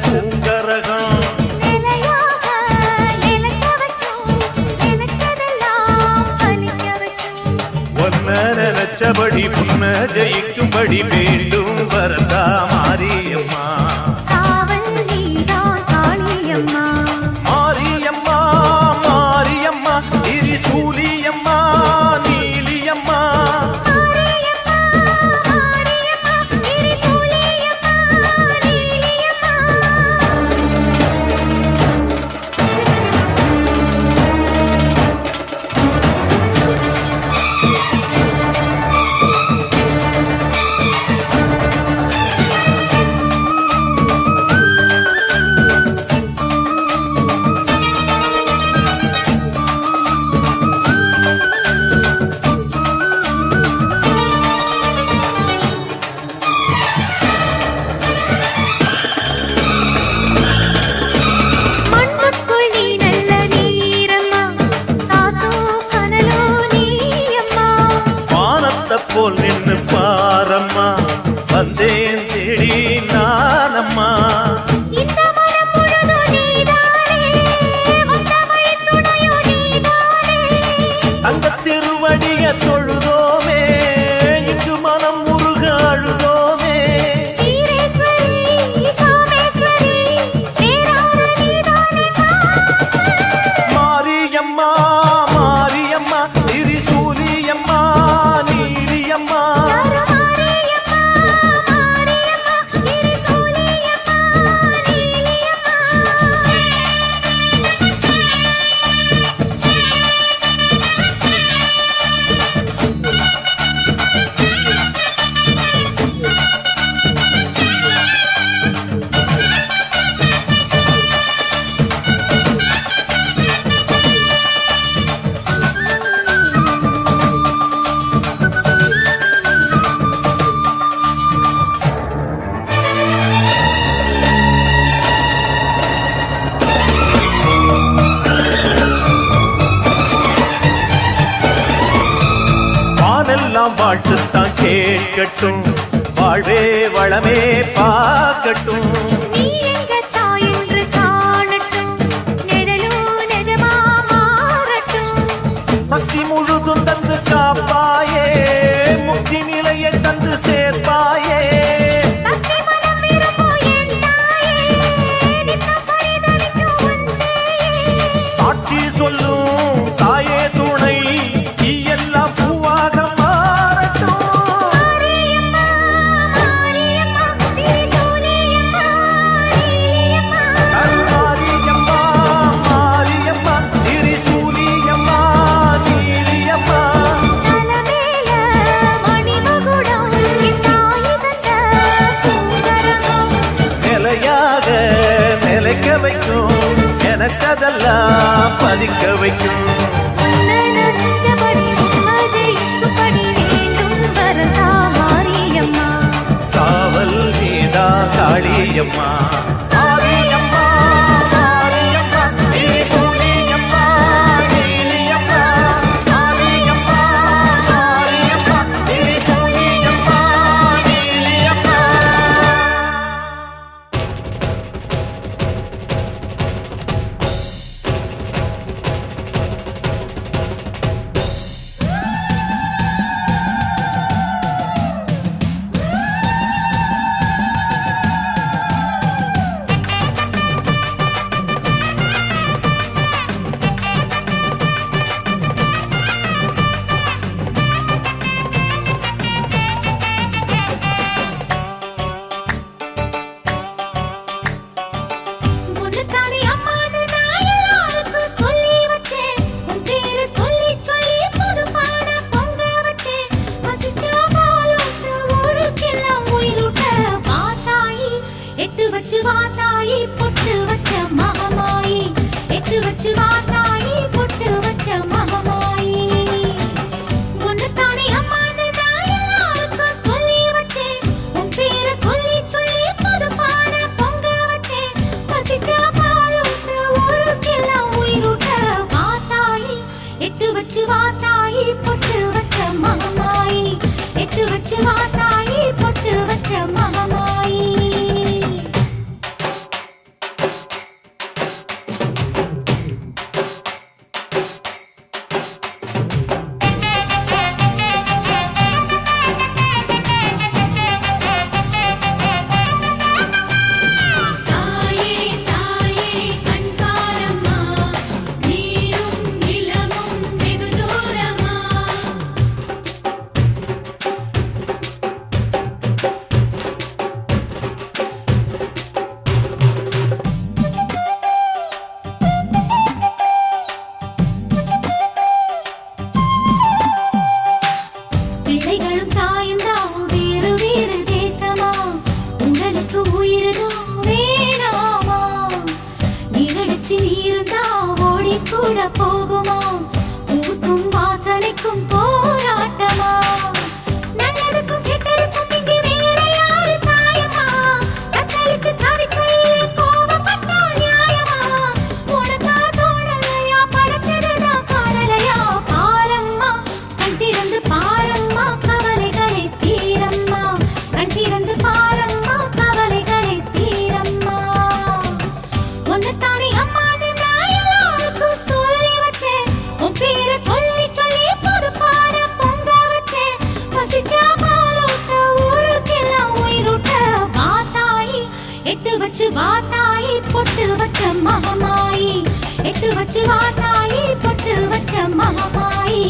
பூங்கரகம் நினைச்சபடி புன்ன ஜெயிக்கும்படி வேண்டும் வரதா மாரியம்மா மாரியம்மா மாரியம்மா திரிசூலியம்மா நீலியம்மா போல் நின்று பாரம்மா வந்தேன் தேடி நானம்மா தங்க திருவடிய தொழுதோமே இங்கு மனம் முருக அழுதோமே மாரியம்மா மாரியம்மா திரிசூலியம்மா நீலியம்மா எல்லாம் வாழ்த்துத்தான் கேட்கட்டும் வாழ்வே வளமே பார்க்கட்டும் சக்தி முழுதும் தந்து காப்பாயே முக்தி நிலையை தந்து சேர்ப்பாயே சாட்சி சொல்லும் தாயே துணை எல்லாம் பூவாக நிலைக்க வைக்கும் எனக்கதெல்லாம் பதிக்க வைக்கும் காவல் நீதா காளியம்மா கூட போகுமா பூத்தும் வாசனைக்கும் போராட்டமா நல்லதுக்கும் கெட்டதுக்கும் இங்கே வேற யாரு தாயமா தத்தளிச்சு தவிக்கையிலே கோபப்பட்டா நியாயமா உனக்கா தோணலையா படைச்சதுதான் காணலையா பாரம்மா கண் திறந்து பாரம்மா கவலைகளை தீரம்மா கண் திறந்து பாரம்மா கவலைகளை தீரம்மா உன்னைத்தானே அம்மான்னு நான் எல்லாருக்கும் சொல்லி வச்சேன் உன் பேரை சொல்லி சொல்லி பொறுப்பான பொங்க வச்சேன் பசிச்சா பாலூட்ட ஊருக்கெல்லாம் உயிரூட்ட வாத்தாயி எட்டு வச்சு வாத்தாயி பொட்டு வச்ச மகமாயி எட்டு வச்சு வாத்தாயி பொட்டு வச்ச மகமாயி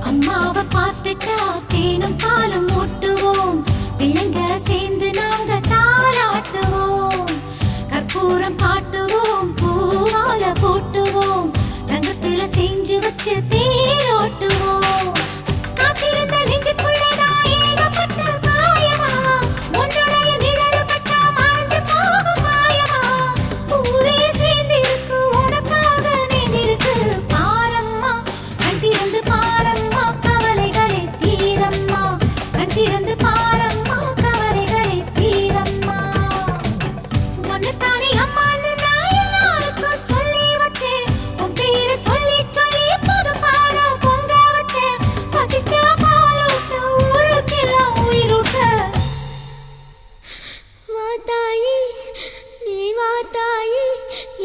அம்மாவை பார்த்துட்டா தேனும் பாலும் ஊட்டுவோம் பிள்ளைங்க சேர்ந்து நாங்க தாளாட்டுவோம் கற்பூரம் காட்டுவோம் பூவால போட்டுவோம் தங்கத்துல செஞ்சு வச்சு தேரோட்டுவோம் காத்திருந்த நெஞ்சுக்குள்ளதான் ஏகப்பட்ட காயமா உன்னுடைய நிழல் பட்டா மறைஞ்சு போகும் மாயமா ஊரே சேர்ந்திருக்கு உனக்காக நேர்ந்திருக்கு பாரம்மா கண் திறந்து பாரம்மா கவலைகளை தீரம்மா கண் திறந்து பாரம்மா கவலைகளை தீரம்மா உன்னைத்தானே அம்மான்னு நான் எல்லாருக்கும் சொல்லி வச்சேன் உன் பேரை சொல்லி சொல்லி பொறுப்பான பொங்க வச்சேன் பசிச்சா பாலூட்ட ஊருக்கெல்லாம் உயிரூட்ட வாத்தாயி நீ வாத்தாயி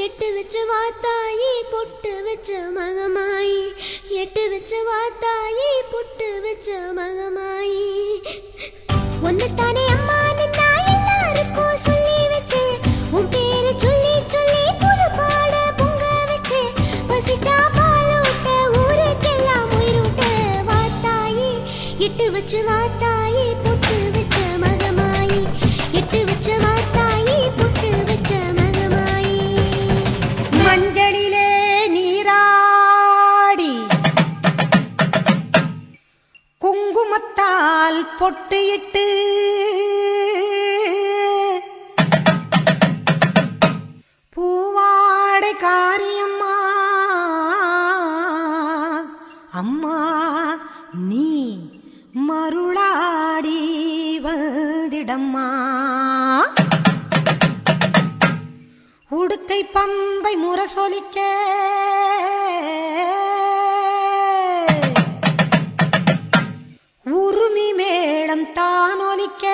எட்டு வச்ச வாத்தாயி பொட்டு வச்ச மகமாயி எட்டு வச்ச வாத்தாயி பொட்டு வச்ச மகமாயி ஒன்னுத்தானே அம்மான்னு நான் எல்லாருக்கும் சொல்லி வச்சேன் உன் பேரை சொல்லி சொல்லி புது பாட பொங்க வச்சேன் பசிச்சா பாலூட்ட ஊருக்கெல்லாம் உயிரூட்ட வாத்தாயி எட்டு வச்சு வாத்தாயி பொட்டு வச்ச மகமாயி எட்டு வச்ச வாத்தாயி பொட்டு வச்ச மகமாயி மஞ்சளிலே நீராடி குங்குமத்தால் பொட்டியிட்டு பூவாடை காரியம்மா அம்மா நீ மருளாடி வந்திடம்மா உடுக்கை பம்பை முரசொலிக்க உருமி மேளம் தான் ஒலிக்க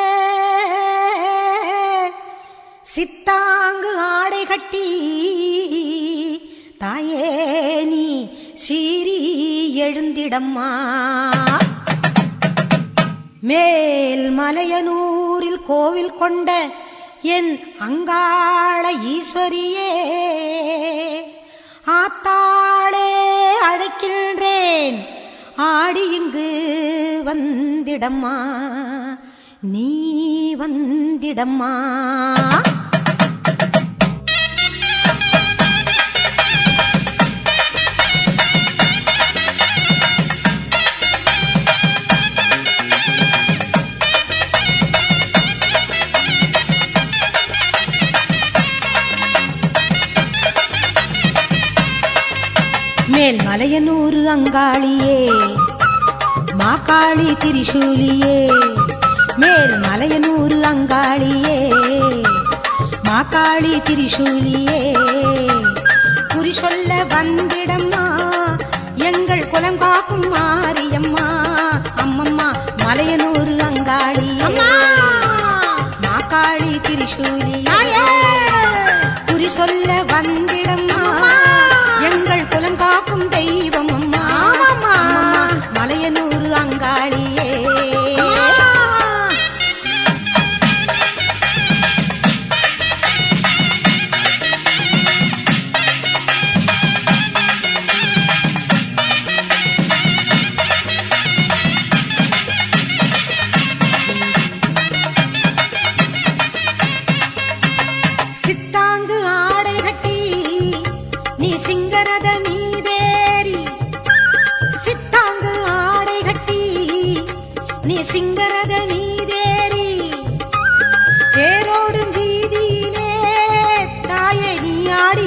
சித்தாங்கு ஆடை கட்டி தாயே நீ சீறி எழுந்திடம்மா மேல் மலையனூரில் கோவில் கொண்ட என் அங்காள ஈஸ்வரியே ஆத்தாளே அழைக்கின்றேன் ஆடி இங்கு வந்திடம்மா நீ வந்திடம்மா மேல் மலையனூரு அங்காளியே மாகாளி திரிசூலியே மேல் மலையனூரு அங்காளியே மாகாளி திரிசூலியே குறி சொல்ல வந்திடம்மா எங்கள் குலம் காக்கும் மாரியம்மா அம்மம்மா மலையனூரு அங்காளி மாகாளி திரிசூலியே குறி சொல்ல வந்திடம்மா எங்கள் குலம் காக்கும் தெய்வம் அம்மா மலையனூரு அங்காளியே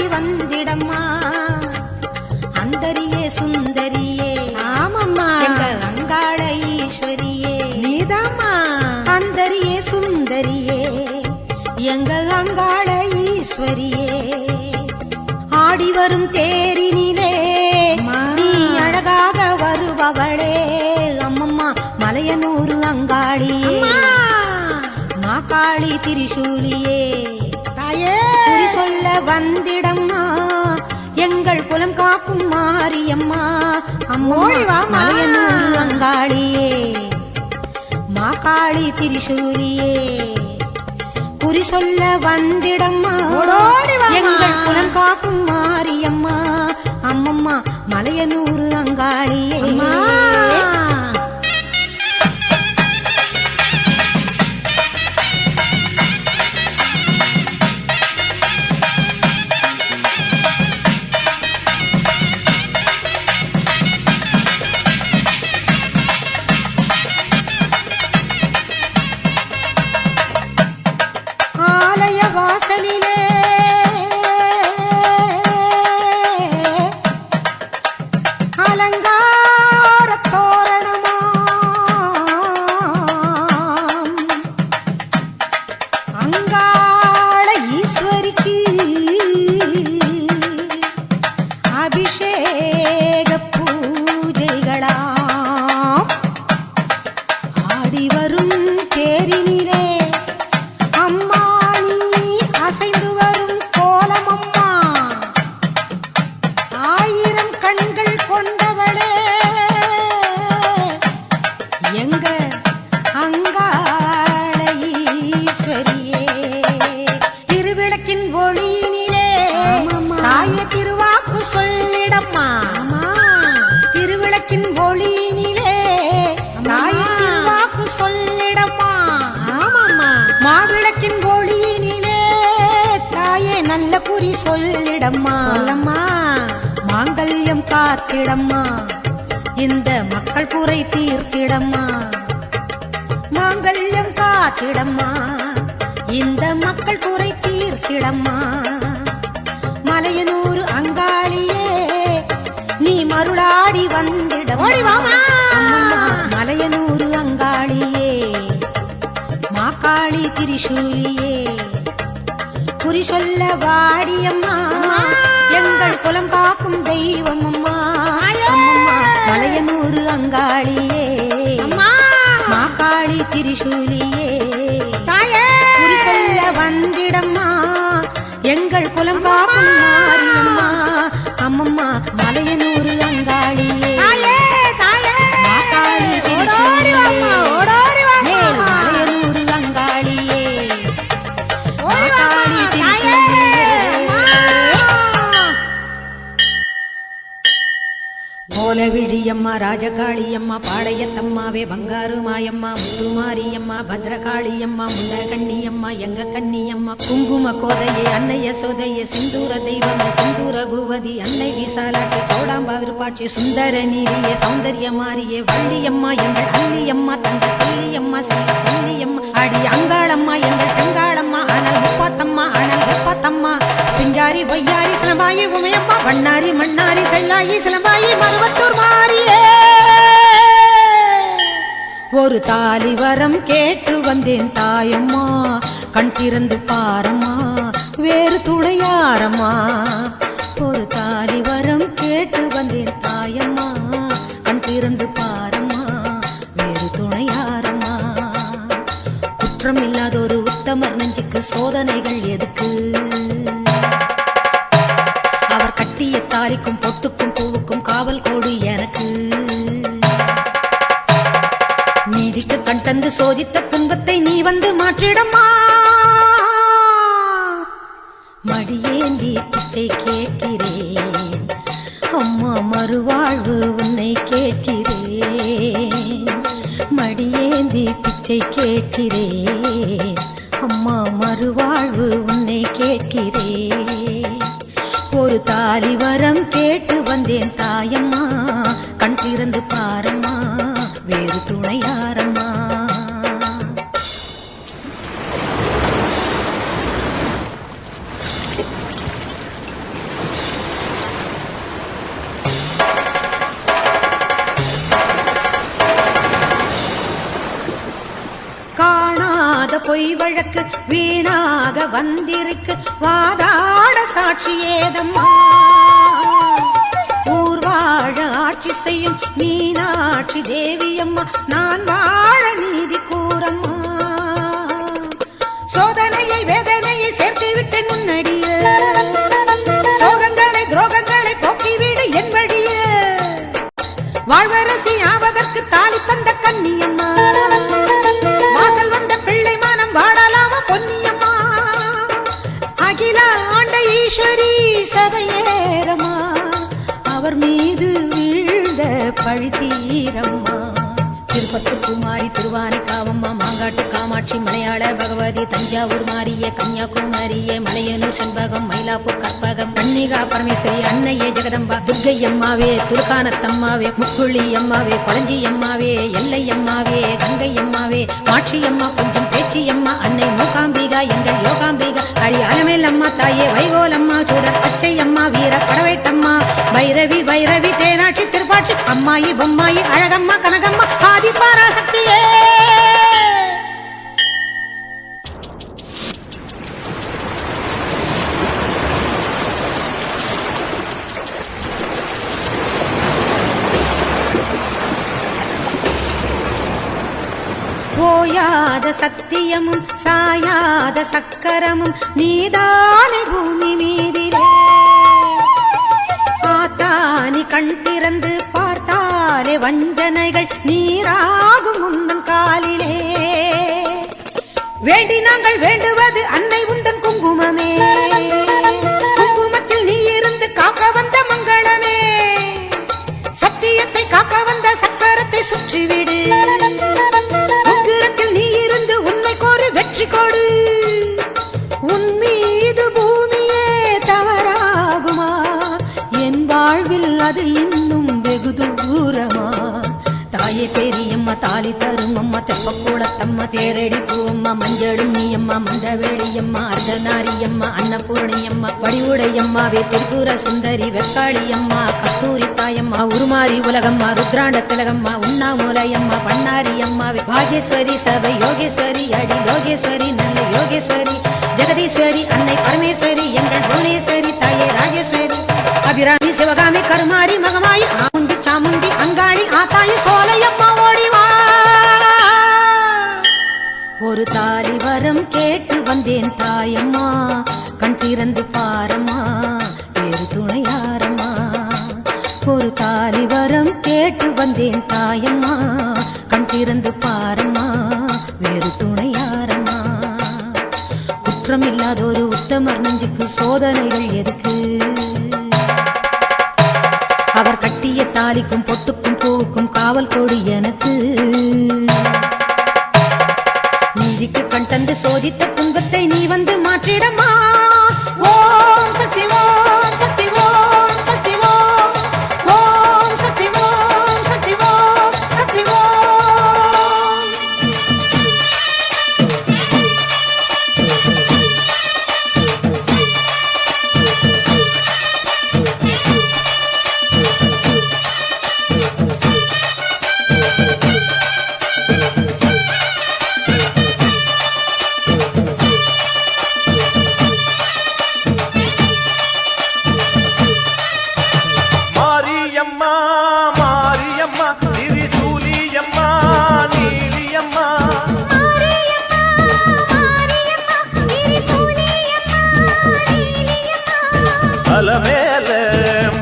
மருளாடி வந்திடம்மா அந்தரியே சுந்தரியே ஆமம்மா எங்க அங்காள ஈஸ்வரியே நீதாம்மா அந்தரியே சுந்தரியே எங்க அங்காள ஈஸ்வரியே ஆடி வரும் தேரினிலே நீ அழகாக வருபவளே அம்மம்மா மலையனூர் அங்காளியே மாகாளி திரிசூலியே தாயே குறி சொல்ல வந்திடம்மா எங்கள் குலம் காக்கும் மாரியம்மா அம்மா ஓடி வாம்மா. மலையனூர் அங்காளியே மாகாளி திரிசூலியே குறி சொல்ல வந்திடம்மா ஓடோடி வாம்மா. எங்கள் குலம் காக்கும் மாரியம்மா அம்மம்மா மலையனூர் அங்காளியே அம்மா ஆலய வாசலிலே அலங்கார தோரணமாம் அங்காள ஈஸ்வரிக்கு அபிஷேக பூஜைகளாம் ஆடி வரும் தேரினிலே அம்மா நீ அசைந்து வரும் கோலமம்மா ஆயிரம் கண்கள் கொண்டவளே எங்க அங்காள ஈஸ்வரியே திருவிளக்கின் ஒளியினிலே ஆமாம்மா. தாயே திருவாக்கு சொல்லிடம்மா திருவிளக்கின் ஒளியினிலே தாயே திருவாக்கு சொல்லிடம்மா ஆமாம்மா மாவிளக்கின் ஒளியினிலே தாயே நல்ல குறி சொல்லிடம்மா சொல்லம்மா மாங்கல்யம் காத்திடம்மா இந்த மக்கள் குறை தீர்த்திடம்மா மாங்கல்யம் காத்திடம்மா இந்த மக்கள் குறை தீர்த்திடம்மா மலையனூர் அங்காளியே நீ மருளாடி வந்திடம்மா ஓடி வாம்மா. அம்மம்மா, மலையனூர் அங்காளியே மாகாளி திரிசூலியே குறி சொல்ல வாடியம்மா எங்கள் குலம் காக்கும் தெய்வம் அம்மா அம்மம்மா மலையனூர் அங்காளியே அம்மா மாகாளி திரிசூலியே தாயே குறி சொல்ல வந்திடம்மா எங்கள் குலம் காக்கும் மாரியம்மா அம்மம்மா மலையனூர் அங்காளியே தாயே தாயே மாகாளி ஓடோடி வாம்மா ஓடோடி வாம்மா மேல் மலையனூர் அங்காளியே ஓடி வாம்மா மாகாளி தாயே கோலவிழியம்மா ராஜகாளியம்மா பாளையத்தம்மாவே பங்காரு மாயம்மா முத்துமாரியம்மா பத்ரகாளியம்மா முண்டகண்ணியம்மா எங்க கன்னியம்மா குங்கும கோதையே அன்னைய சோதையே சிந்தூர தெய்வமே சிந்தூர பூவதி அன்னை விசாலாட்சி சோடாம்பாவிருப்பாட்சி சுந்தர நீரியே சௌந்தர்ய மாரியே வள்ளியம்மா எங்கள் அல்லியம்மா தங்க செல்லியம்மா செல்ல கல்லியம்மா அடி அங்காளம்மா எங்கள் செங்காளம்மா அனல் முப்பாத்தம்மா அனல் வெப்பாத்தம்மா சிங்காரி பொய்யாரி சிலம்பாயி உமையம்மா வண்ணாரி மண்ணாரி செல்லாயி சிலம்பாயி மருவத்தூர் மாறியே ஒரு தாலி வரம் கேட்டு வந்தேன் தாயம்மா கண் திறந்து பாரம்மா வேறு துணையாரம்மா ஒரு தாலி வரம் கேட்டு வந்தேன் தாயம்மா கண் திறந்து பாரம்மா வேறு துணையாரம்மா குற்றம் இல்லாத ஒரு உத்தமர் நெஞ்சுக்கு சோதனைகள் எதுக்கு அவர் கட்டிய தாலிக்கும் பொட்டுக்கும் பூவுக்கும் காவல் கோடு எனக்கு நீதிக்கு கண் தந்து சோதித்த துன்பத்தை நீ வந்து மாற்றிடம்மா மடியேந்தி பிச்சை கேட்கிறேன் அம்மா மறுவாழ்வு உன்னை கேட்கிறேன் மடியேந்தி பிச்சை கேட்கிறேன் அம்மா மறுவாழ்வு உன்னை கேட்கிறேன் ஒரு தாலி வரம் கேட்டு வந்தேன் தாயம்மா கண் திறந்து பாரம்மா வேறு துணையாரம்மா பொய் வழக்கு வீணாக வந்திருக்கு வாதாட சாட்சி ஏதம்மா ஊர் வாழ ஆட்சி செய்யும் மீனாட்சி தேவியம்மா நான் வாழ நீதி கூறம்மா சோதனையை வேதனையை சேர்த்து விட்டேன் முன்னடியில் சோகங்களை துரோகங்களை போக்கிவிடு என் வழியில் வாழ்வரசி ஆவதற்கு தாலி தந்த கன்னியம்மா வாசல் வந்த பிள்ளை மானம் வாழலாம பொன்னியம்மா அகில ஆண்ட ஈஸ்வரி சபையேரம்மா அவர் மீது வீழ்ந்த பழி தீரம்மா திருப்பத்து குமாரி திருவானைக்காவம்மா மாங்காட்டு காமாட்சி மலையாள பகவதி தஞ்சாவூர் மாரியே கன்னியாகுமரியே மலையனூர் செண்பகம் மயிலாப்பூர் கற்பகம் கன்னிகா பரமேஸ்வரி அன்னையே ஜெகதம்பா துர்க்கை அம்மாவே துர்கானத்தம்மாவே முக்குள்ளி அம்மாவே கொளஞ்சி அம்மாவே எல்லை அம்மாவே கங்கை அம்மாவே மாட்சி அம்மா கொஞ்சம் பேச்சி அம்மா அன்னை மூகாம்பிகா எங்கள் யோகாம்பிகா அடி அலமேல் அம்மா தாயே வைகோலம்மா சூரர் பச்சை அம்மா வீர படவேட்டம்மா பைரவி பைரவி தேனாட்சி திருப்பாட்சி அம்மாயி பொம்மாயி அழகம்மா கனகம்மா ஆதி பராசக்தியே போயாத சத்தியமும் சாயாத சக்கரமும் நீதானே பூமி மீதிலே ஆத்தானி கண் திறந்து பார்த்தாலே வஞ்சனைகள் நீராகும் முந்தன் காலிலே வேண்டி நாங்கள் வேண்டுவது அன்னை உந்தன் குங்குமமே குங்குமத்தில் நீ இருந்து காக்க வந்த மங்களமே சத்தியத்தை காக்க வந்த சக்கரத்தை சுற்றிவிடு உக்கிரத்தில் நீ இருந்து உண்மை கோரி வெற்றி கொடு உன் மீது பூமியே தவறாகுமா என் வாழ்வில் அது இன்னும் வெகு தூரமா தாயே பெரியம்மா தாலி தரும் அம்மா தெப்பக்கூடத்தம்மா தேரடி பூவம்மா மஞ்சளும் நீயம்மா மந்தவேளியம்மா அர்த்தநாரியம்மா அன்னபூர்ணியம்மா வடிவுடையம்மாவே திருப்புர சுந்தரி வெக்காளியம்மா கஸ்தூரி தாயம்மா உருமாறி உலகம்மா ருத்ராண்ட திலகம்மா உண்ணாமூலையம்மா பண்ணாரியம்மாவே பாகேஸ்வரி சபை யோகேஸ்வரி அடி லோகேஸ்வரி நல்ல யோகேஸ்வரி ஜெகதீஸ்வரி அன்னை பரமேஸ்வரி எங்கள் புவனேஸ்வரி தாயே ராஜேஸ்வரி அபிராமி சிவகாமி கருமாரி மகமாயி ஆமுண்டி சாமுண்டி அங்காளி ஆத்தாயி சோலையம்மா ஓடிவா ஒரு தாலி வரம் கேட்டு வந்தேன் தாயம்மா கண் திறந்து பாரம்மா வேறு துணையாரம்மா ஒரு தாலி வரம் கேட்டு வந்தேன் தாயம்மா கண் திறந்து பாரம்மா வேறு துணையாரம்மா குற்றம் இல்லாதொரு உத்தமர் நெஞ்சுக்கு சோதனைகள் எதுக்கு அவர் கட்டிய தாலிக்கும் பொட்டுக்கும் பூவுக்கும் காவல் கொடி எனக்கு நீதிக்கு கண் தந்து சோதித்த துன்பத்தை நீ வந்து மாற்றிடமா ஓம் சக்தி ஓம் சக்தி ஓம் சக்தி ஓம் ஓம் சக்தி ஓம் சக்தி ஓம் சக்தி ஓம் மாரியம்மா மாரியம்மா திரிசூலியம்மா நீலியம்மா அலமேல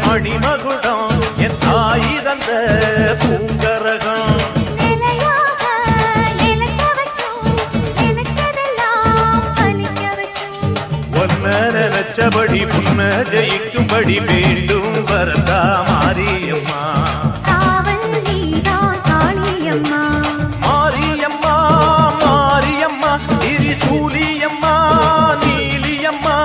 மணிமகுடம் என் தாய் தந்த பூங்கரகம் ஒன்ன நினைச்சபடி புன்ன ஜெயிக்கும்படி வேண்டும் வரதா மாரியம்மா மாரியம்மா மாரியம்மா திரிசூலியம்மா நீலியம்மா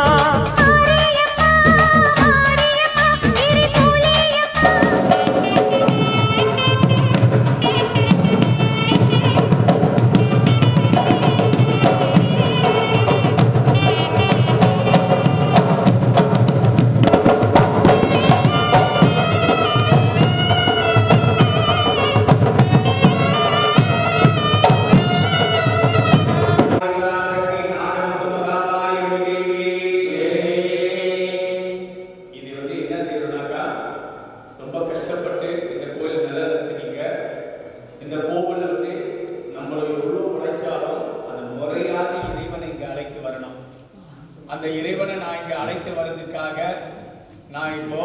முறையாக நான் இப்போ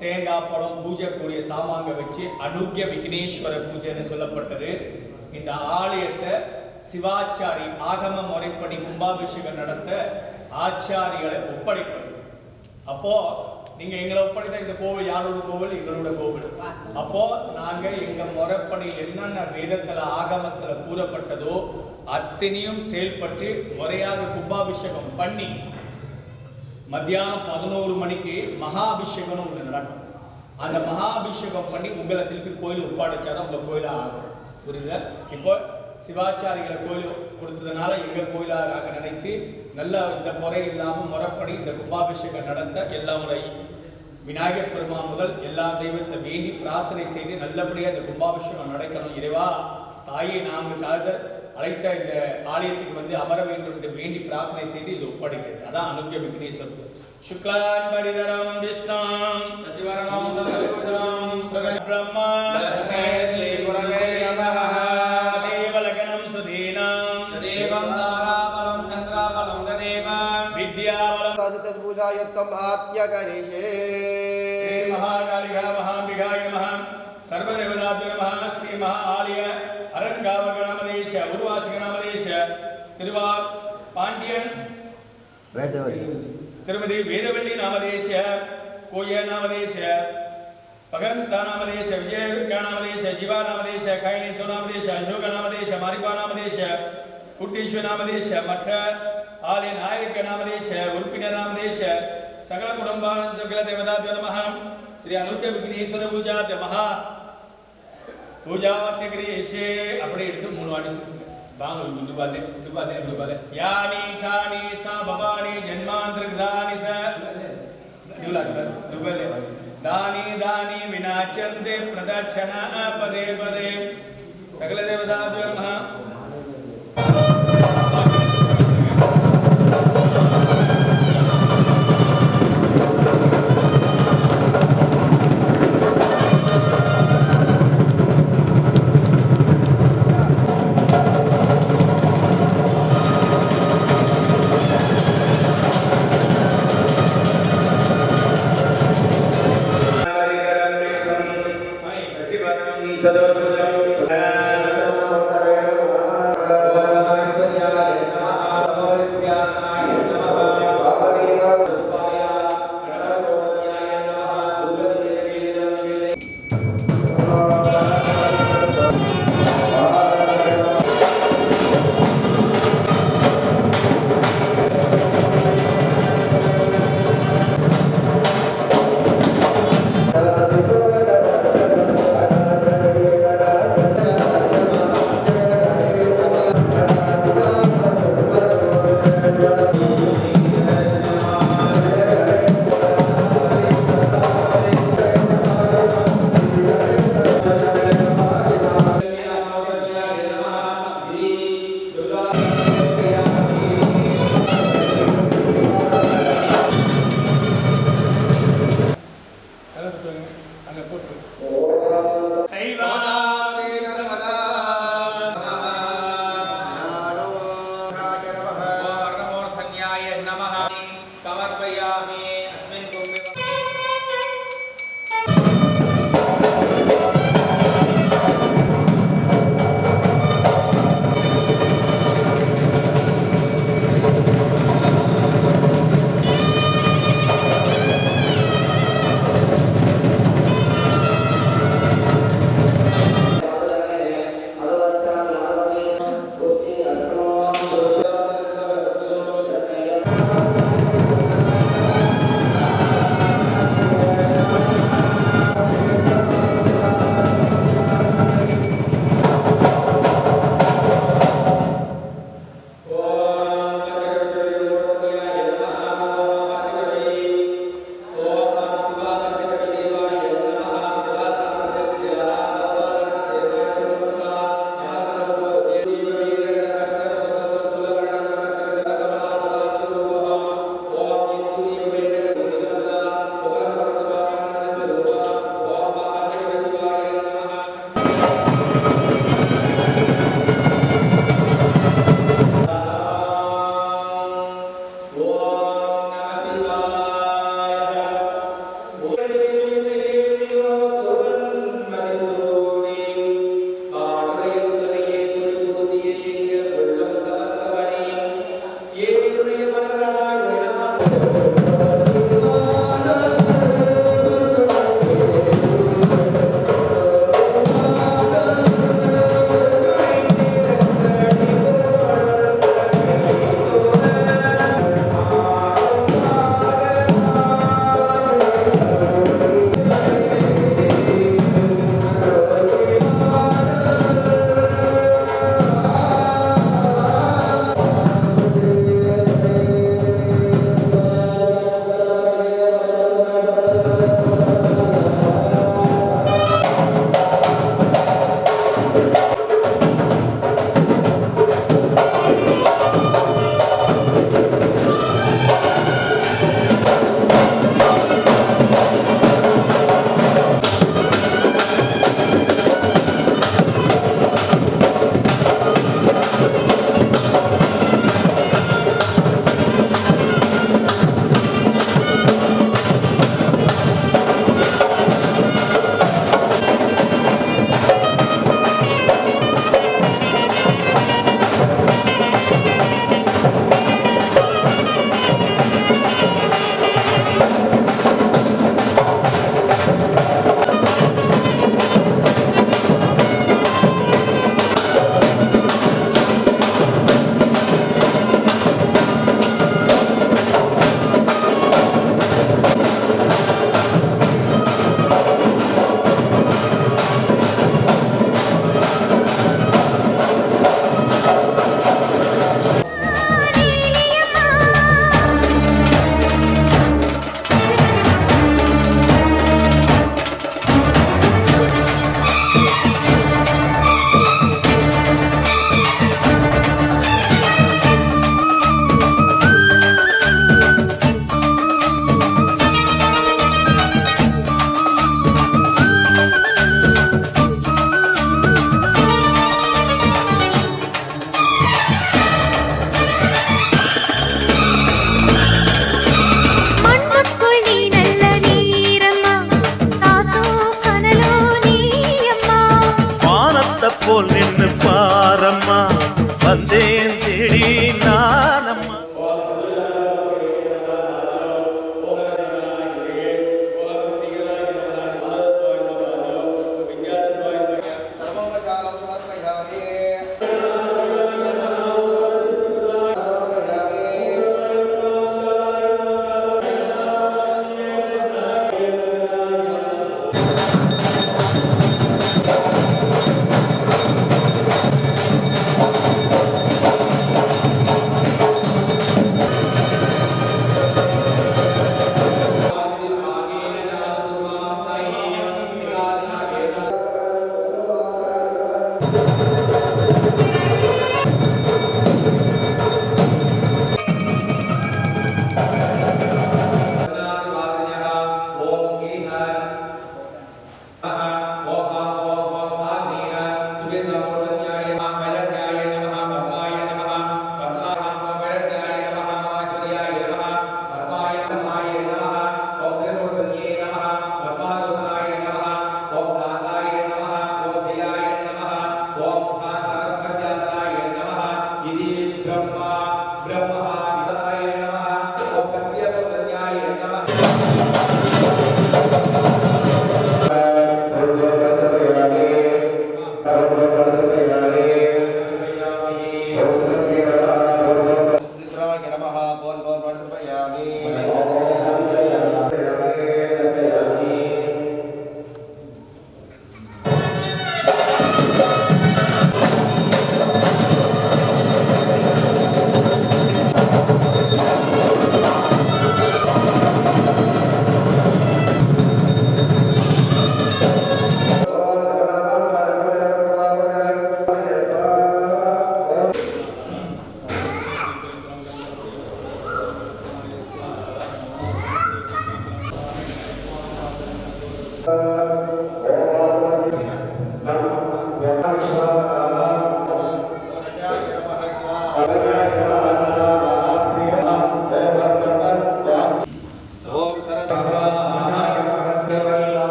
தேங்காய் பழம் பூஜைக்குரிய சாமாங்க வச்சு அனுக்கிய விக்னேஸ்வர பூஜைன்னு சொல்லப்பட்டது. இந்த ஆலயத்தை சிவாச்சாரி ஆகம முறைப்படி கும்பாபிஷேகம் நடத்த ஆச்சாரிகளை ஒப்படைப்பது. அப்போ நீங்க எங்களை ஒப்படைத்த இந்த கோவில் யாரோட கோவில்? எங்களோட கோவில். அப்போ நாங்க எங்க முறைப்படி என்னென்ன வேதத்துல ஆகமத்துல கூறப்பட்டதோ அத்தனையும் செயல்பட்டு முறையாக கும்பாபிஷேகம் பண்ணி மத்தியானம் 11 மணிக்கு மகாபிஷேகம் ஒன்று நடக்கும். அந்த மகாபிஷேகம் பண்ணி உங்களை திருப்பி கோயில் ஒப்படைச்சாதான் உங்க கோயிலா ஆகும். புரியுதா? இப்போ சிவாச்சாரிகளை கோயில் கொடுத்ததுனால எங்க கோயிலா நாங்க நினைத்து நல்ல இந்த முறை இல்லாம முறைப்படி இந்த கும்பாபிஷேகம் நடத்த எல்லா முறை விநாயகர் பெருமான் முதல் எல்லா தெய்வத்தை வேண்டி பிரார்த்தனை செய்து நல்லபடியா இந்த கும்பாபிஷேகம் நடக்கணும். இறைவா தாயை நான்கு காலர் அழைத்த இந்த ஆலயத்துக்கு வந்து அமர வேண்டும் என்று வேண்டி பிரார்த்தனை செய்து இது ஒப்படைக்கிறது. அதான் அனுக்கிய விக்னேஸ்வரர். சுக்லான் பரிதரம் விஷ்ணாம் சசிவரணம் சதகுஜம் பிரம்மா தஸ்மை ஸ்ரீ குரவே நமஹ தேவலகனம் சுதீனாம் தேவம் தாராபலம் சந்திராபலம் ததேவ வித்யாபலம் தஸ்தஸ் பூஜாயத்தம் ஆத்ய கணேஷே ஸ்ரீ மகாகாளிகா மகாம்பிகாய நமஹ சர்வதேவதாபிய நமஹ ஸ்ரீ மகா ஆலய அரங்காவக நாமதேச உருவாசிக நாமதேச திருவார் பாண்டியன் திருமதி வேதவள்ளி நாமதேச கோய நாமதேச பகந்தா நாமதேச விஜய நாமதேச ஜீவா நாமதேச கைலேசோ நாமதேச அசோக நாமதேச மாரிபா நாமதேச குட்டீஸ்வர நாமதேச மற்ற ஆலய நாயக நாமதேச உறுப்பினர் நாமதேச சகல குடும்பான சகல தேவதாபிய நமஹ ஸ்ரீ அனுக்கிய விக்னேஸ்வர பூஜா மகா பூஜாவத்திய கிரீஷே அப்படி எடுத்து 3 வாட்டி சுத்துங்க. வாங்க दुबाले यानी खानी सा भवानी जन्मांतरदानी सा दुबाले दानी दानी विनाचन्ते प्रदक्षिणा पदे पदे सकल देवताभ्यो नमः.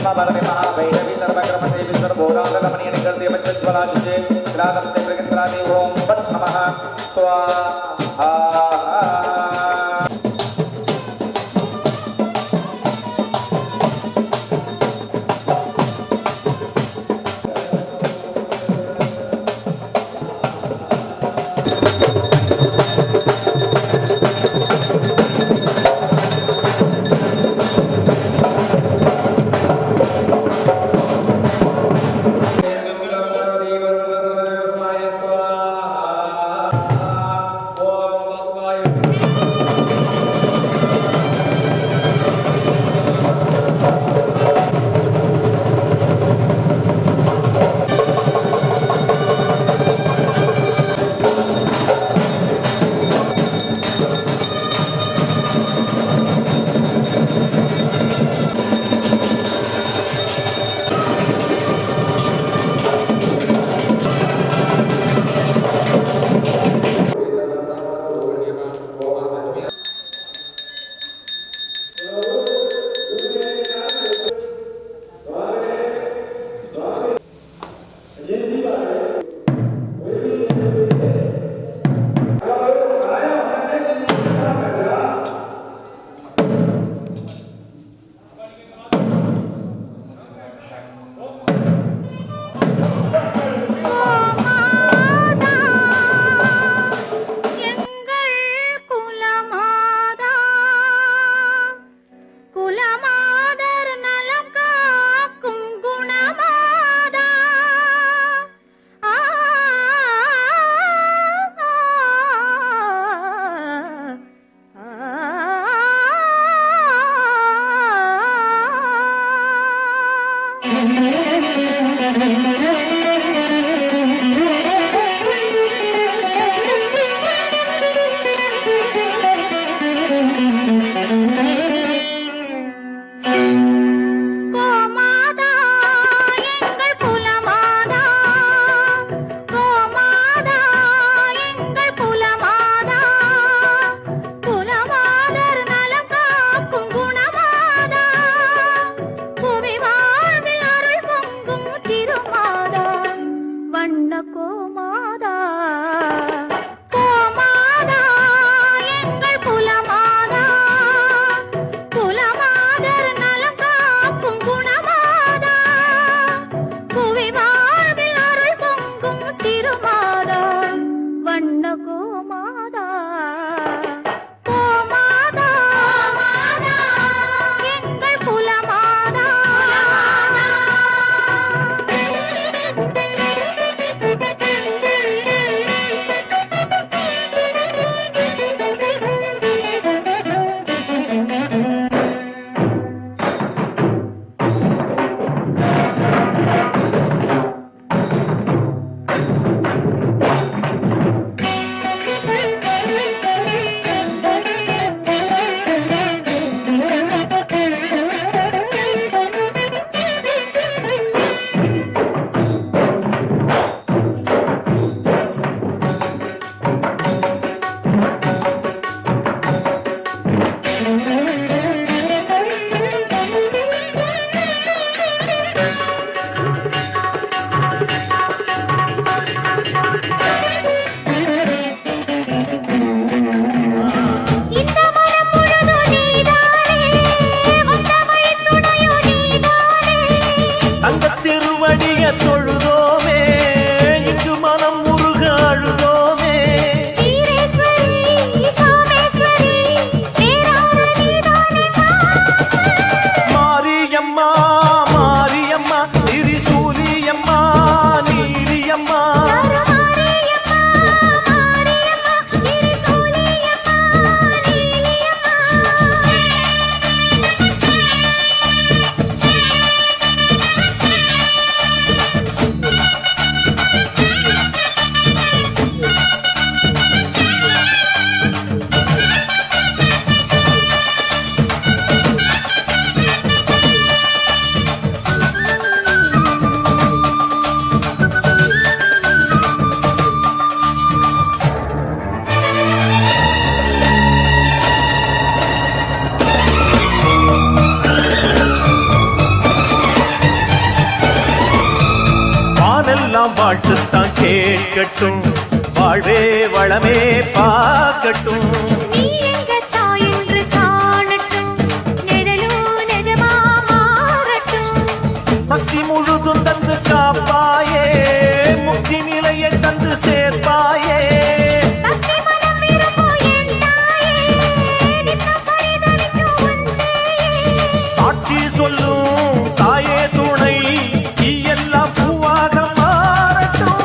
महाभारते महाभैरवी सर्वक्रमदेवी सर्वोदानकमणीय निकर्ते बच्चज्वलाजिजे ग्रादंते प्रगत्रादि ओम पट नमः स्वाहा பாட்டுத்தான் கேட்கட்டும், வாழ்வே வளமே பார்க்கட்டும். நீ எங்க தாய் என்று காணட்டும், நிழலும் நிஜமா மாறட்டும். சக்தி முழுதும் தந்து காப்பாயே, முக்தி நிலையை தந்து சேர்ப்பாயே. பக்தி மனம் விரும்பும் என் தாயே, நித்தம் பரிதவிக்கும் உன் சேயே. சாட்சி சொல்லும் தாயே துணை, நீ எல்லாம் பூவாக மாறட்டும்.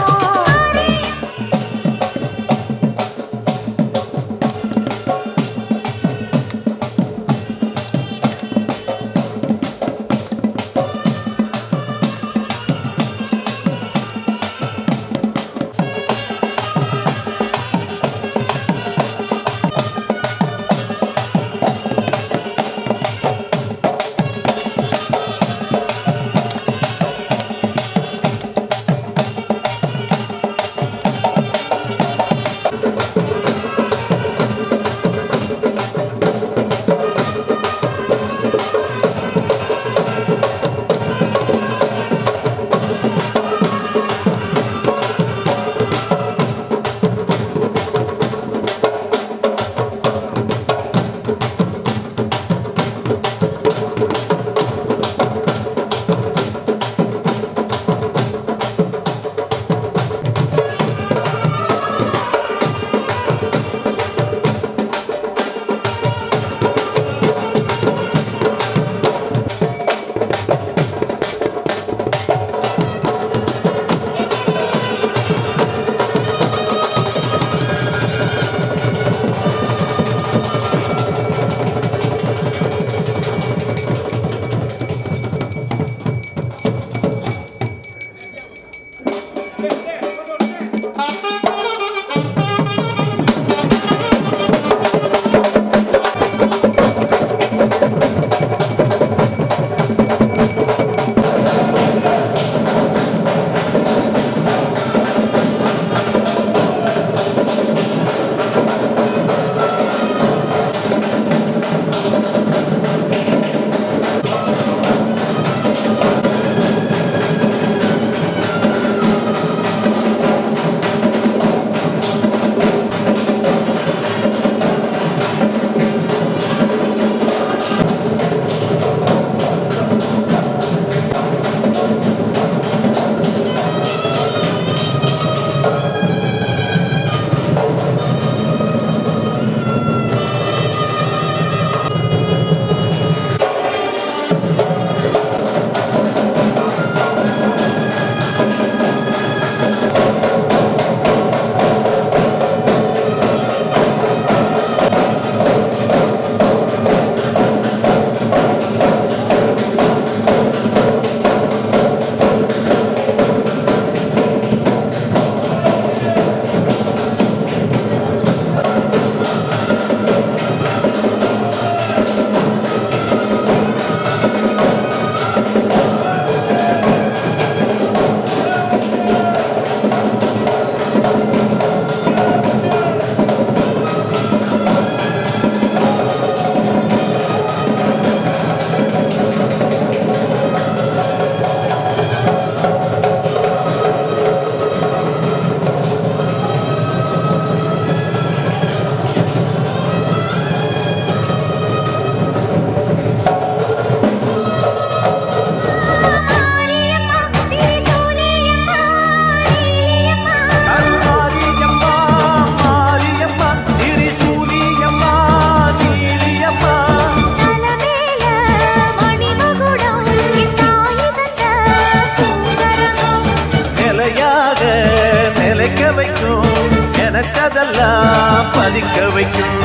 நினைச்சதெல்லாம் பலிக்க வைக்கும்.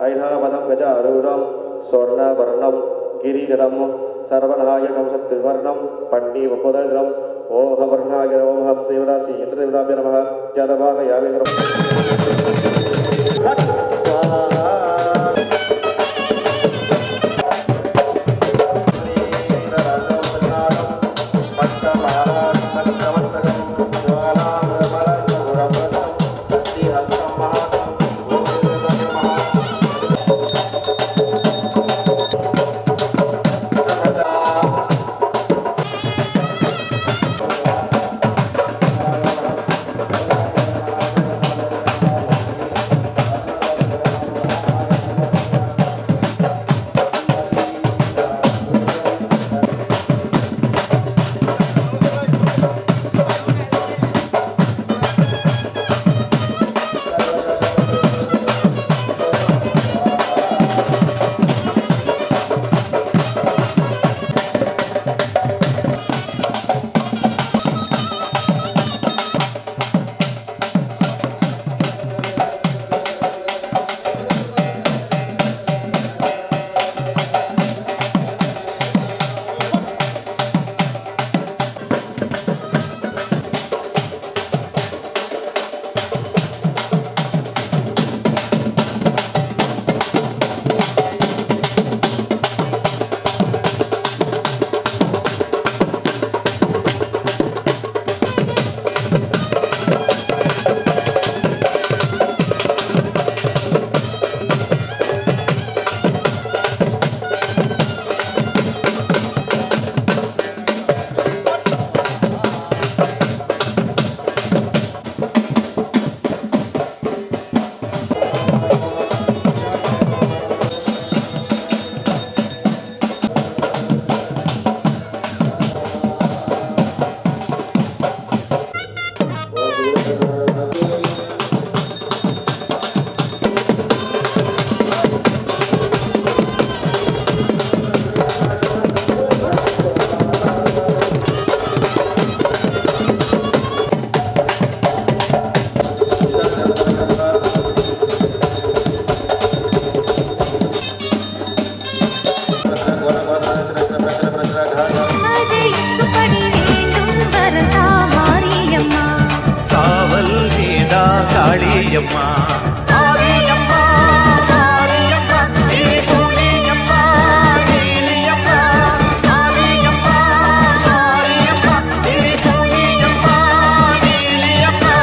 ऐनावदं गजारूढं स्वर्णवर्णं गिरिधरं सर्वनायकं सत्त्रिवर्णं पण्डिमपुदरं ओम वर्णाय नमः देवदासी इंद्रदेवताभ्य नमः जातभागयामि காவல் வேடா காளியம்மா மாரியம்மா மாரியம்மா சூரியம்மா நீலியம்மா மாரியம்மா மாரியம்மா சூரியம்மா நீலியம்மா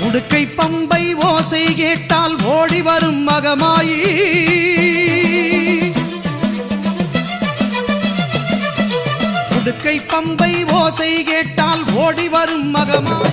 உடுக்கை பம்பை ஓசை கேட்டால் ஓடி வரும் மகமாயி உடுக்கை பம்பை ஓசை கேட்டால் ஓடி வரும் மகமாயி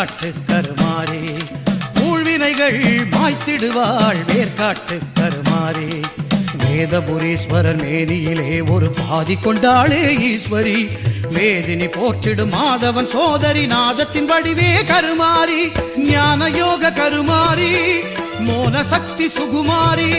வேர்க்காட்டு கருமாறி ஊழ்வினைகள் மாய்த்திடுவாள் வேர்க்காட்டு கருமாறி வேதபுரீஸ்வரர் மேனியிலே ஒரு பாதி கொண்டாளே ஈஸ்வரி வேதினி போற்றிடும் மாதவன் சோதரி நாதத்தின் வடிவே கருமாறி ஞான யோக கருமாறி மோன சக்தி சுகுமாரி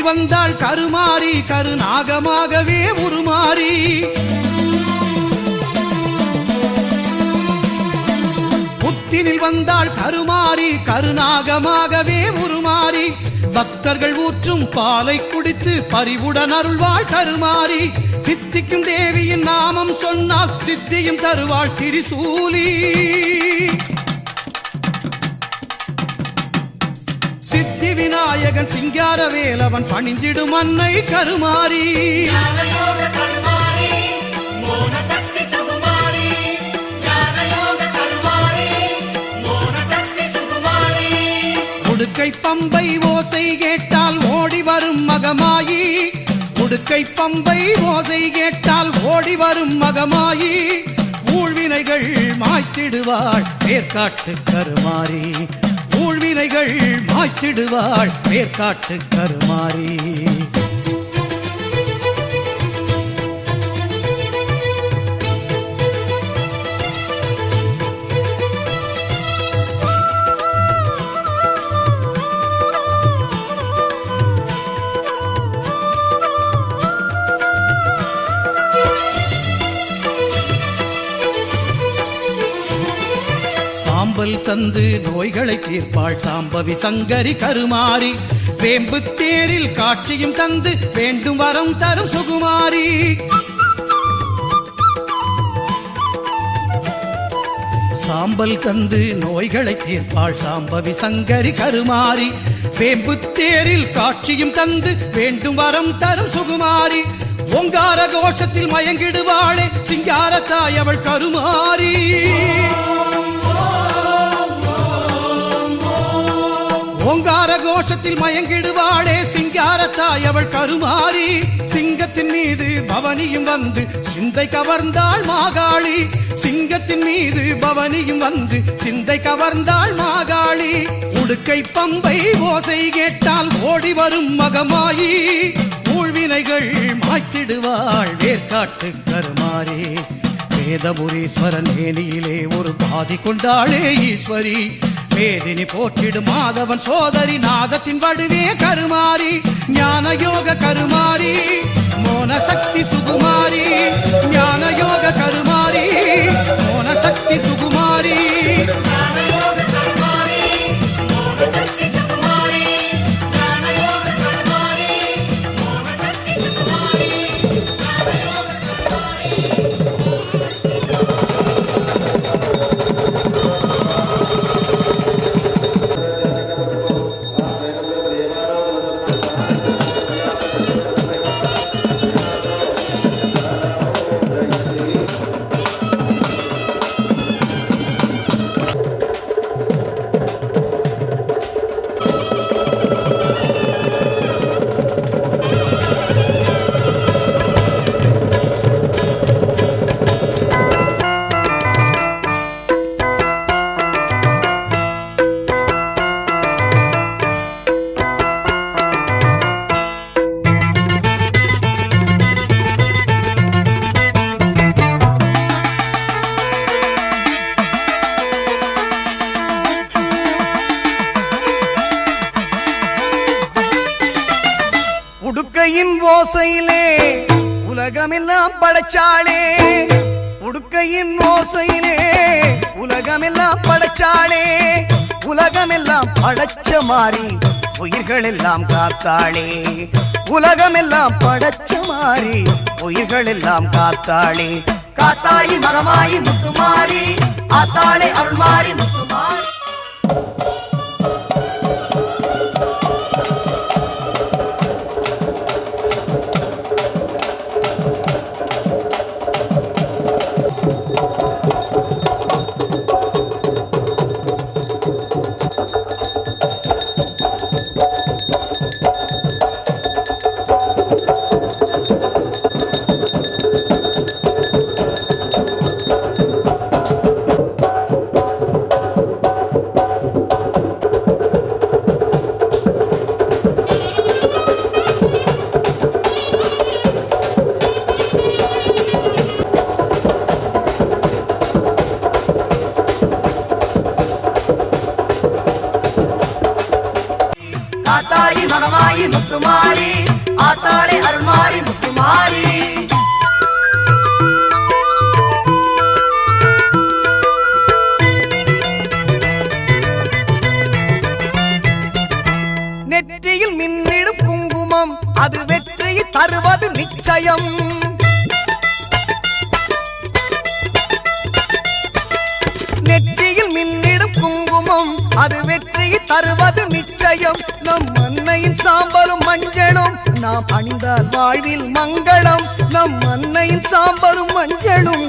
வந்தாள் கருமாறி கருநாகமாகவே உருமாறி புத்தினில் வந்தாள் கருமாறி கருநாகமாகவே உருமாறி பக்தர்கள் ஊற்றும் பாலை குடித்து பரிவுடன் அருள்வாள் கருமாறி சித்திக்கும் தேவியின் நாமம் சொன்னால் சித்தியும் தருவாள் திரிசூலி விநாயகன் சிங்கார வேலவன் பணிந்திடும் அன்னை கருமாறி உடுக்கை பம்பை ஓசை கேட்டால் ஓடி வரும் மகமாயி உடுக்கை பம்பை ஓசை கேட்டால் ஓடி வரும் மகமாயி ஊழ்வினைகள் மாய்த்திடுவாள் வேர்க்காட்டு கருமாறி ஊழ்வினைகள் மாய்த்திடுவாள் வேர்க்காட்டு கருமாறி சாம்பல் தந்து நோய்களை தீர்ப்பாள் சாம்பவி சங்கரி கருமாறி வேம்பு தேரில் காட்சியும் தந்து வேண்டும் வரம் தரும் சுகுமாரி சாம்பல் தந்து நோய்களை தீர்ப்பாள் சாம்பவி சங்கரி கருமாரி வேம்பு தேரில் காட்சியும் தந்து வேண்டும் வரம் தரும் சுகுமாரி ஓங்கார கோஷத்தில் மயங்கிடுவாளே சிங்காரத்தாய் அவள் கருமாரி ஓங்கார கோஷத்தில் மயங்கிடுவாளே சிங்காரத்தாய் அவள் கருமாரி சிங்கத்தின் மீது பவனியும் வந்து சிந்தை கவர்ந்தாள் மாகாளி சிங்கத்தின் மீது பவனியும் வந்து சிந்தை கவர்ந்தாள் மாகாளி உடுக்கை பம்பை ஓசை கேட்டால் ஓடி வரும் மகமாயி ஊழ்வினைகள் மாய்த்திடுவாள் வேர்க்காட்டு கருமாரி வேதபுரீஸ்வரன் மேனியிலே ஒரு பாதி கொண்டாளே ஈஸ்வரி வேதினி போற்றிடும் மாதவன் சோதரி நாதத்தின் வடுவே கருமாரி ஞான யோக கருமாரி மோன சக்தி சுகுமாரி ஞான யோக கருமாரி மோன சக்தி சுகுமாரி ஓசையிலே உலகமெல்லாம் படைச்சாளே உடுக்கையின் ஓசையிலே உலகமெல்லாம் படைச்சாளே உலகமெல்லாம் படைச்ச மாறி உயிர்கள் எல்லாம் காத்தாளே உலகமெல்லாம் படைச்ச மாறி உயிர்கள் எல்லாம் காத்தாளே காத்தாயி மகமாயி முத்துமாரி ஆத்தாளே அருள்மாரி முத்துமாரி காத்தாயி மகமாயி முத்துமாரி ஆத்தாளே அருள்மாரி முத்துமாரி நெற்றியில் மின்னிடும் குங்குமம் அது வெற்றியை தருவது நிச்சயம் நெற்றியில் மின்னிடும் குங்குமம் அது வெற்றியை தருவது நிச்சயம் நம் அன்னையின் சாம்பலும் மஞ்சளும் நாம் அணிந்தால் வாழ்வில் மங்களம் நம் அன்னையின் சாம்பலும் மஞ்சளும்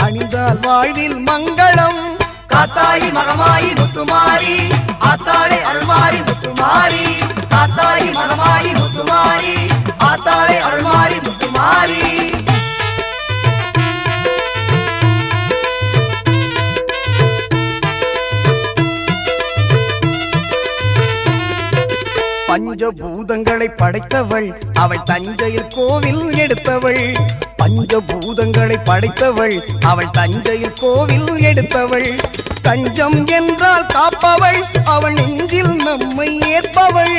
அணிந்தால் வாழ்வில் மங்களம் காத்தாயி மகமாயி முத்துமாரி ஆத்தாளே அருள்மாரி முத்துமாரி காத்தாயி மகமாயி முத்துமாரி ஆத்தாளே அருள்மாரி முத்துமாரி பஞ்சபூதங்களை படைத்தவள் அவள் தஞ்சையில் கோவில் எடுத்தவள் பஞ்சபூதங்களை படைத்தவள் அவள் தஞ்சையில் கோவில் எடுத்தவள் தஞ்சம் என்றால் காப்பவள் அவள் நெஞ்சில் நம்மை ஏற்பவள்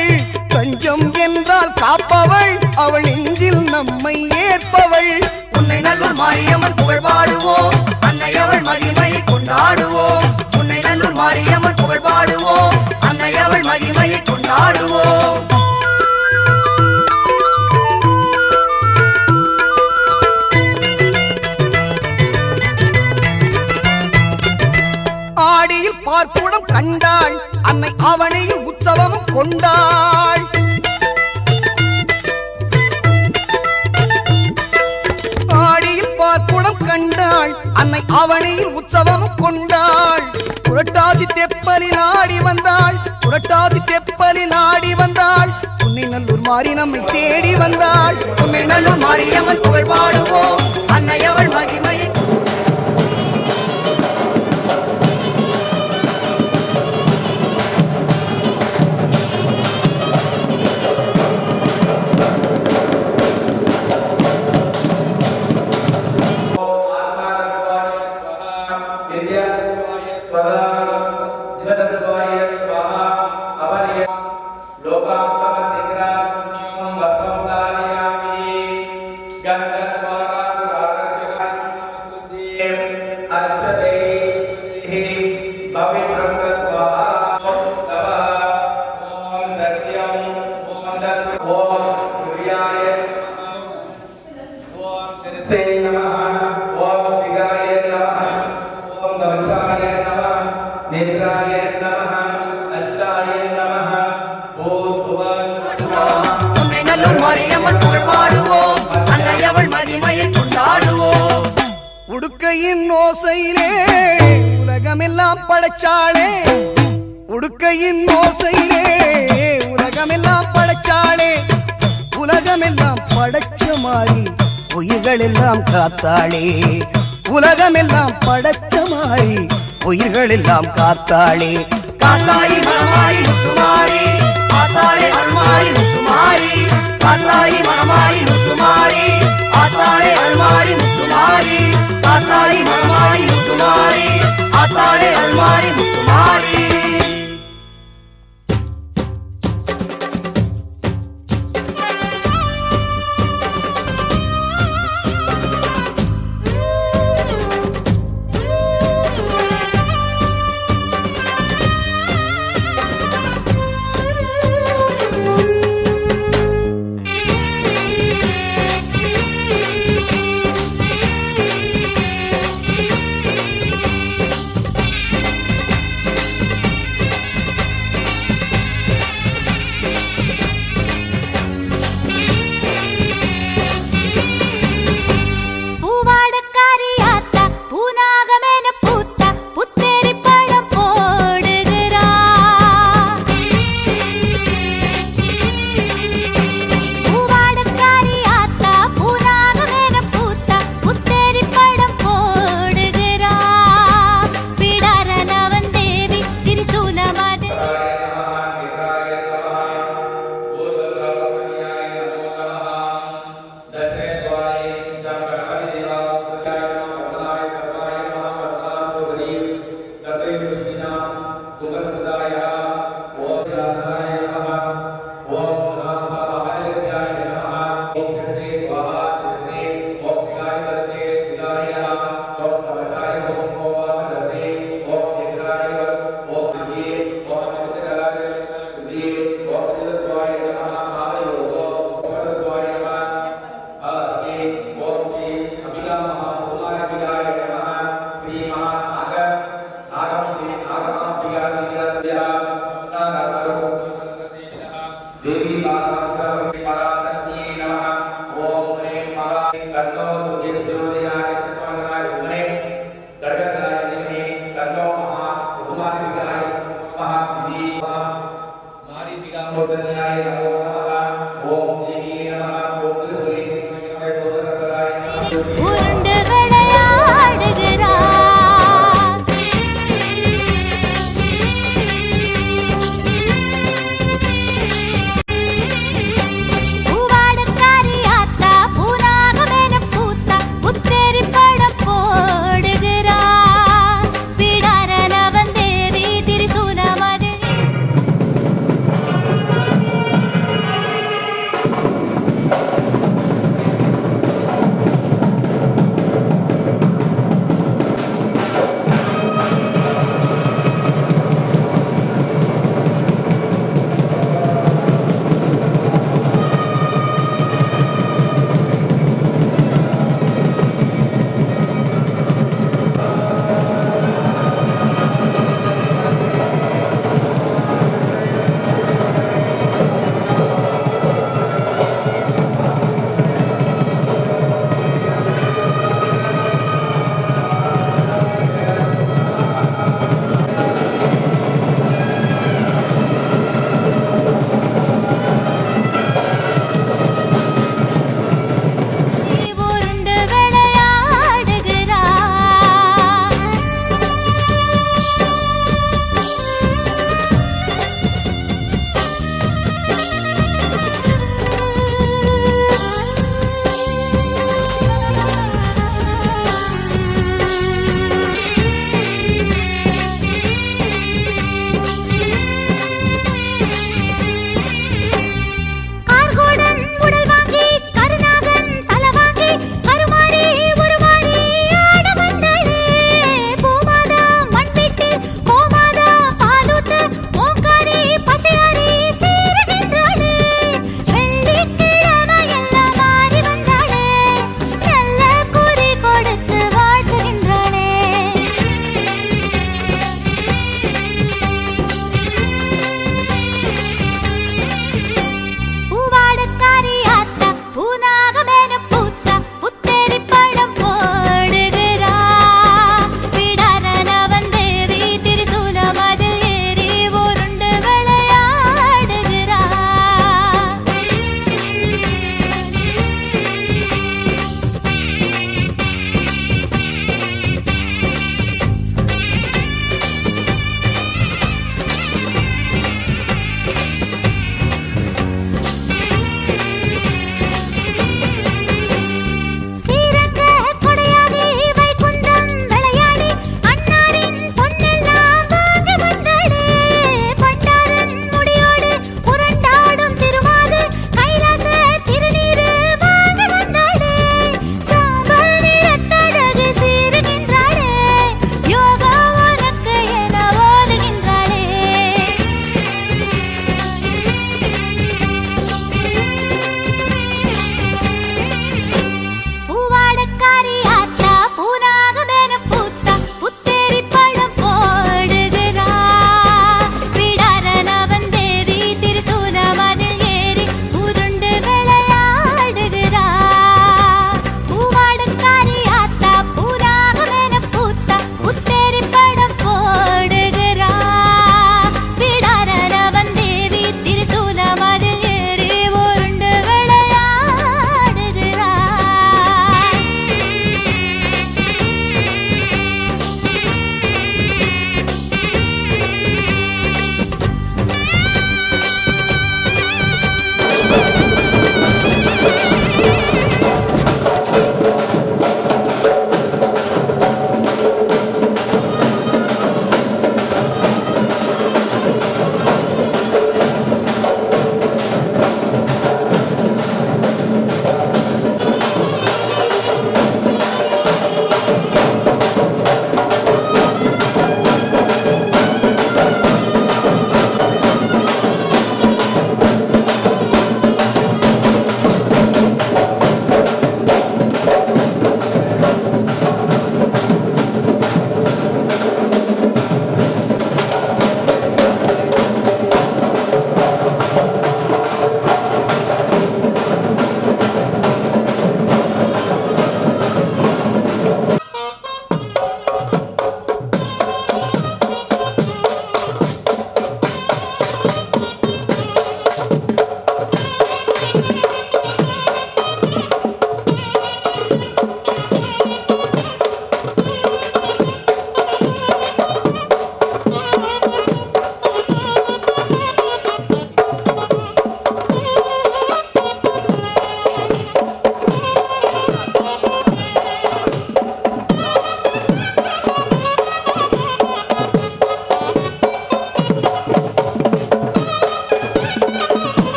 தஞ்சம் என்றால் காப்பவள் அவள் நெஞ்சில் நம்மை ஏற்பவள் உன்னை நல்லூர் மாரியம்மன் புகழ் பாடுவோம் அன்னை அவள் மகிமையை கொண்டாடுவோம் உன்னை நல்லூர் மாரியம்மன் புகழ் பாடுவோம் அன்னை அவள் மகிமையை கொண்டாடுவோம் ஆடியில் பார்ப்புடம் கண்டாள் அன்னை அவனையில் உற்சவமும் கொண்டாள் ஆடியில் பார்ப்புடம் கண்டாள் அன்னை அவனையில் உற்சவமும் கொண்டாள் புரட்டாசி தெப்பலில் ஆடி வந்தாள் புரட்டாசி தெப்பலில் ஆடி வந்தாள் உன்னை நல்லூர் மாறி நம்மை தேடி வந்தாள் உன்னை நல்லூர் மாரியம்மன் புகழ் பாடுவோம் அன்னை அவள் மகிமையை உடுக்கையின் ஓசையிலே உலகமெல்லாம் படைச்சாளே உடுக்கையின் ஓசையிலே உலகமெல்லாம் படைச்சாளே உலகமெல்லாம் படைச்ச மாறி உயிர்கள் எல்லாம் காத்தாளே உலகமெல்லாம் படைச்ச மாறி உயிர்கள் எல்லாம் காத்தாளே காத்தாயி மகமாயி முத்துமாரி ஆத்தாளே அருள்மாரி முத்துமாரி காத்தாயி மகமாயி முத்துமாரி ஆத்தாளே அருள்மாரி முத்துமாரி காத்தாயி மகமாயி முத்துமாரி ஆத்தாளே அருள்மாரி முத்துமாரி तन्नो दुर्गे प्रचोदयात् सर्वमङ्गलाय धीमहि गर्गसाय धीमहि तन्नो महाउमादिविगाय महासिद्धि मारीपिकामोदन्याय नमो नमः ओम देवी नमः ओम त्रिपुरेश्वराय सोदरकराय नमः உருண்டு விளையாடுகிறார் பூவாடக்காரி ஆத்தா பூராகமென பூத்தா புத்தேரி படம் போடுகிறார் பிடாரலவன் தேவி திரிசூலமதி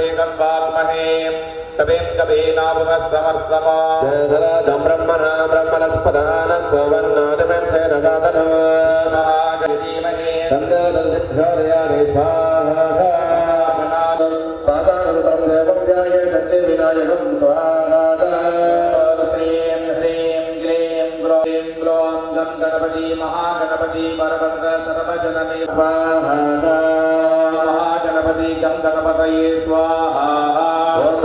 देकं वाग्महे तवें कवीनाभुमस्तमस्तमा जयधराजं ब्रह्मणा ब्रह्मणस्पदान स्ववर्णादिमें सेदजातनः धीमहि तन्नोदन्दिभ्योदयानि स्वाहा पादानन्तरं देवं ध्याये सत्यविनायकं स्वाहा श्रीं ह्रीं क्लीं ग्लौं ग्लौं गं गणपति महागणपति वरवरद सर्वजनमे स्वाहा महागणपति गं गणपतये स्वाहा ॐ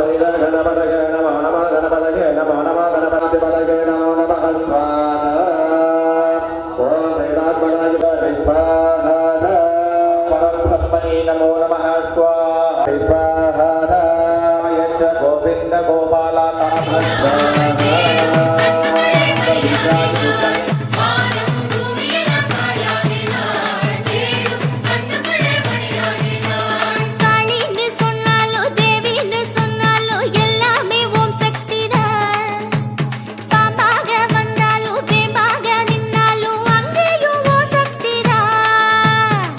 गणपतये नमो नमः गणपतये नमो नमः गणपतिपतये नमो नमः स्वाहा ॐ वेदात्मनाय स्वाहा परब्रह्मणे नमो नमः स्वाहा स्वाहा यच्च गोविन्द गोपाला காளின்னு சொன்னாலோ தேவின்னு சொன்னாலோ எல்லாமே ஓம் சக்திதான். பாம்பாக வந்தாலும் வேம்பாக நின்னாலும் அங்கேயும் ஓம் சக்திதான்.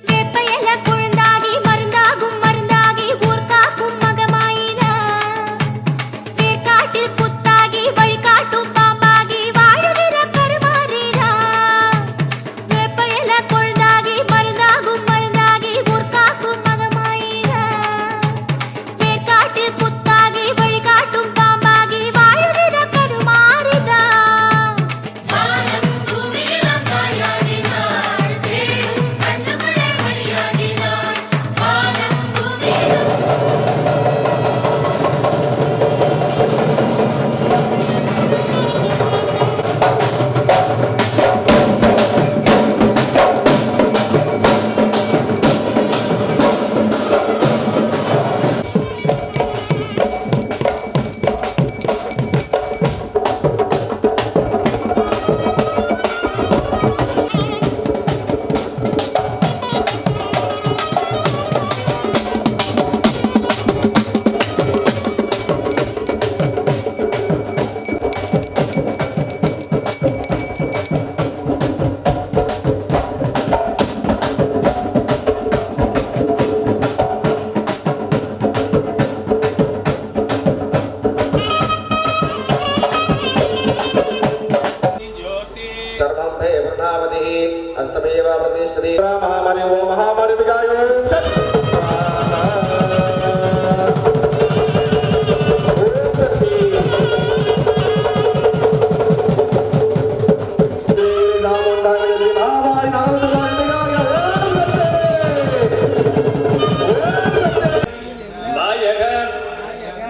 வேப்பையில குழந்தாகி மருந்தாகும் மருந்தாகி ஊர் காக்கும் மகமாயிதான். வேர்க்காட்டில் புத்தாகி வழிகாட்டும் பாம்பாகி வாழுகிற கருமாறிதான். வேப்பையில குழந்தாகி மருந்தாகும் மருந்தாகி ஊர் காக்கும் மகமாயிதான். வேர்க்காட்டில் புத்தாகி வழிகாட்டும் பாம்பாகி வாழுகிற கருமாறிதான். सर्वं मे वृणावतिः अस्तमेव प्रतिष्ठति महामारी वो महामारी विगायो நாயகன்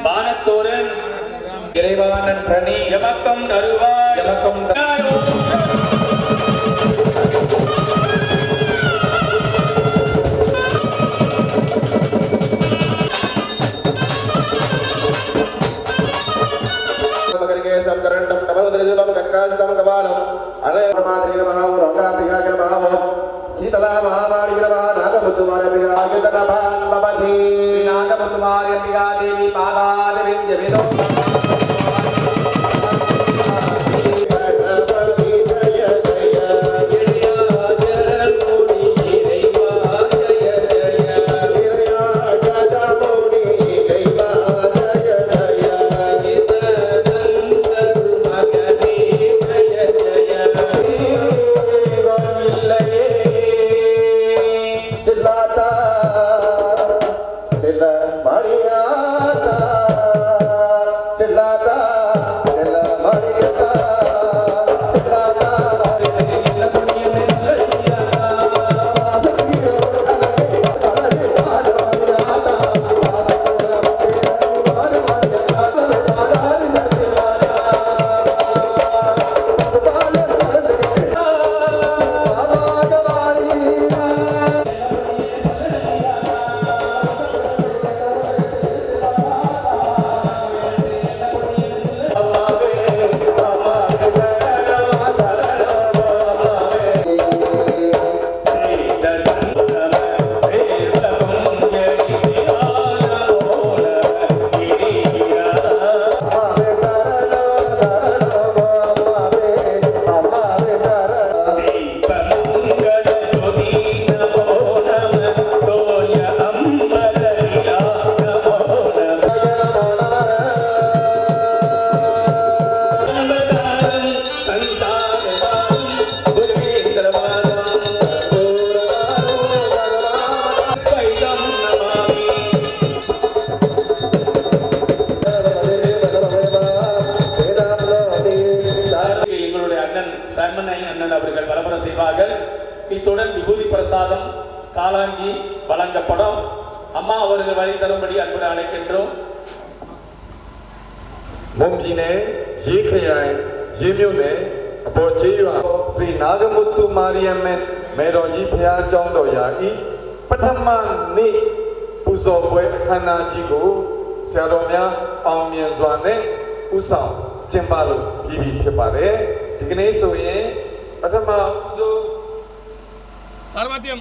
வானத்தோரன் இறைவானன் பிரணி எமக்கம் தருவாய் எமக்கம் करंडम नवोदरजलम कनकास्तं कपालं अनय प्रमाद्रि नमः लोकाप्रिया नमः शीतला महावाणी नमः नागमुद्दुमारप्रिया आगतनभान भवति नागमुद्दुमारप्रिया देवी पादारविन्द्य विलो Maria அவர்கள் வலவர செய்வார்கள். இத்துடன் விபூதி பிரசாதம் காலாங்கி வழங்கப்படும். அம்மா அவர்கள் வழி தரும்படி அன்புடன் அழைக்கின்றோம். မွန်ပြည်နယ်ရေးခရိုင်ရေးမြို့နယ်အပေါ်ကျေးရွာശ്രീ നാഗമുത്തു മാരിയമ്മൻမေတော်ကြီးဘုရားကျောင်းတော်ရာဤပထမနေ့ပူဇော်ပွဲအခမ်းအနားကြီးကိုဆရာတော်များအောင်မြင်စွာနဲ့ဥဆောင်ကျင်းပလို့ပြည်ပြီဖြစ်ပါတယ်ဒီကနေ့ဆိုရင်ပထမဆုံး Sarvatyam